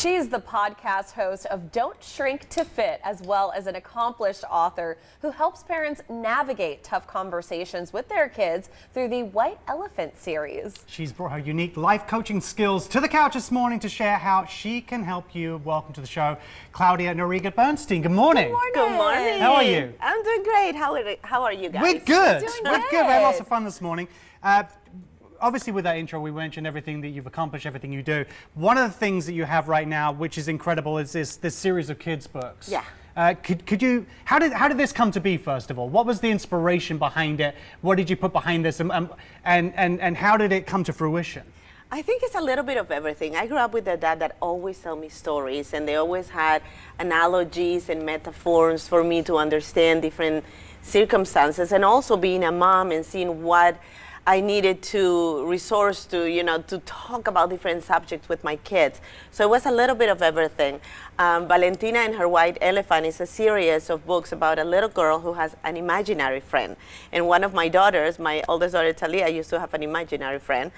She's the podcast host of Don't Shrink to Fit, as well as an accomplished author who helps parents navigate tough conversations with their kids through the White Elephant series. She's brought her unique life coaching skills to the couch this morning to share how she can help you. Welcome to the show, Claudia Noriega-Bernstein. Good morning. Good morning. Good morning. How are you? I'm doing great. How are you guys? We're good. We're We're good. We had lots of fun this morning. Obviously, with that intro, we mentioned everything that you've accomplished, everything you do. One of the things that you have right now, which is incredible, is this series of kids' books. Yeah. Could you? How did this come to be? First of all, what was the inspiration behind it? What did you put behind this, and how did it come to fruition? I think it's a little bit of everything. I grew up with a dad that always told me stories, and they always had analogies and metaphors for me to understand different circumstances, and also being a mom and seeing what I needed to resource to, to talk about different subjects with my kids. So it was a little bit of everything. Valentina and Her White Elephant is a series of books about a little girl who has an imaginary friend. And one of my daughters, my oldest daughter Talia, used to have an imaginary friend.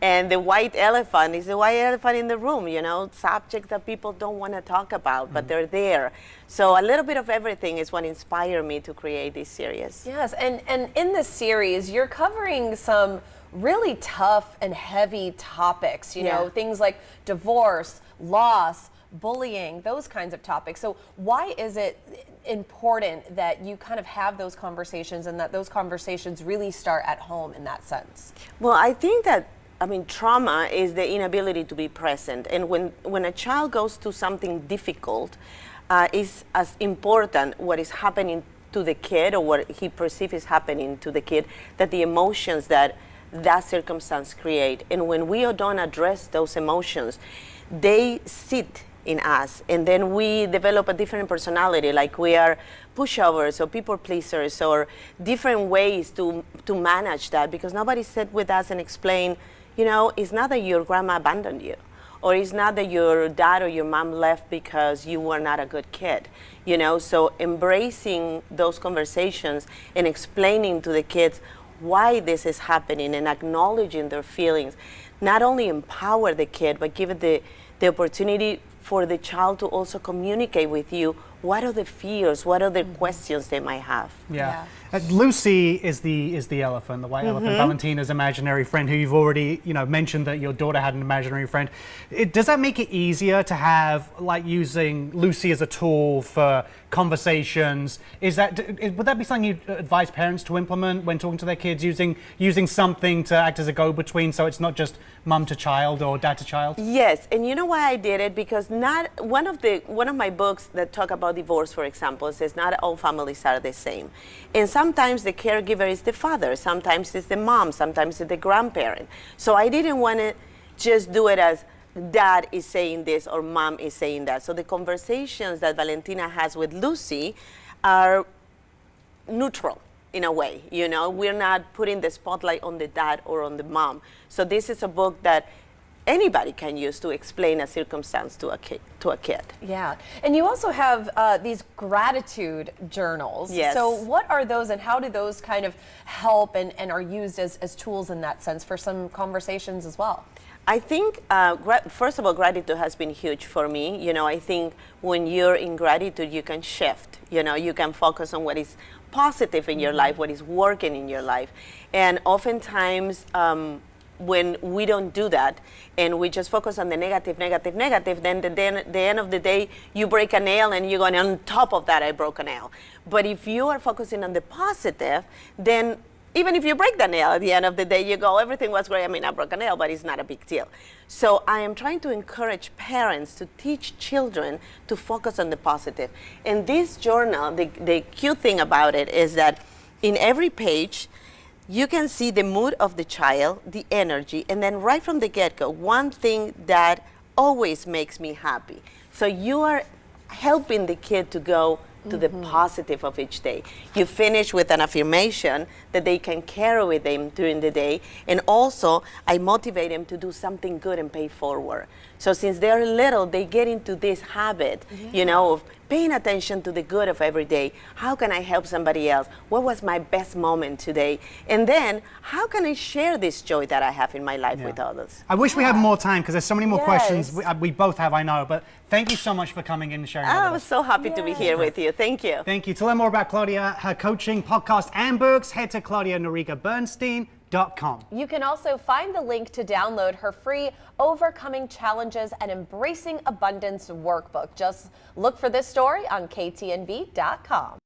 And the white elephant is the white elephant in the room, subjects that people don't want to talk about, but they're there. So a little bit of everything is what inspired me to create this series. Yes, and in this series, you're covering some really tough and heavy topics, you know, things like divorce, loss, bullying, those kinds of topics. So why is it important that you kind of have those conversations and that those conversations really start at home in that sense? Well, I think that trauma is the inability to be present. And when a child goes through something difficult, it's as important what is happening to the kid or what he perceives is happening to the kid, that the emotions that circumstance create. And when we don't address those emotions, they sit in us, and then we develop a different personality, like we are pushovers or people pleasers or different ways to manage that, because nobody sat with us and explained, it's not that your grandma abandoned you, or it's not that your dad or your mom left because you were not a good kid, So embracing those conversations and explaining to the kids why this is happening and acknowledging their feelings, not only empower the kid, but give it the opportunity for the child to also communicate with you what are the fears, what are the questions they might have. Yeah. Lucy is the elephant, the white elephant. Valentina's imaginary friend, who you've already mentioned that your daughter had an imaginary friend. Does that make it easier to have, using Lucy as a tool for conversations? Would that be something you advise parents to implement when talking to their kids, using something to act as a go-between, so it's not just mum to child or dad to child? Yes, and you know why I did it? Because not one of my books that talk about divorce, for example, says not all families are the same. And sometimes the caregiver is the father, sometimes it's the mom, sometimes it's the grandparent. So I didn't want to just do it as dad is saying this or mom is saying that. So the conversations that Valentina has with Lucy are neutral in a way, We're not putting the spotlight on the dad or on the mom. So this is a book that anybody can use to explain a circumstance to a kid. Yeah, and you also have these gratitude journals. Yes. So what are those, and how do those kind of help and are used as tools in that sense for some conversations as well? I think, first of all, gratitude has been huge for me. I think when you're in gratitude, you can shift. You can focus on what is positive in your life, what is working in your life. And oftentimes, when we don't do that and we just focus on the negative, then at the end of the day, you break a nail and you're going, on top of that, I broke a nail. But if you are focusing on the positive, then even if you break the nail, at the end of the day, you go, everything was great. I broke a nail, but it's not a big deal. So I am trying to encourage parents to teach children to focus on the positive. And this journal, the cute thing about it is that in every page, you can see the mood of the child, the energy, and then right from the get-go, one thing that always makes me happy. So you are helping the kid to go to the positive of each day. You finish with an affirmation that they can carry with them during the day, and also I motivate them to do something good and pay forward. So since they're little, they get into this habit, you know, of paying attention to the good of every day. How can I help somebody else? What was my best moment today? And then, how can I share this joy that I have in my life with others? I wish we had more time because there's so many more questions. Yes. We both have, I know, but thank you so much for coming in and sharing I with was us. so happy to be here with you. Thank you. Thank you. To learn more about Claudia, her coaching, podcast, and books, head to ClaudiaNoriega-Bernstein.com. You can also find the link to download her free Overcoming Challenges and Embracing Abundance workbook. Just look for this story on KTNV.com.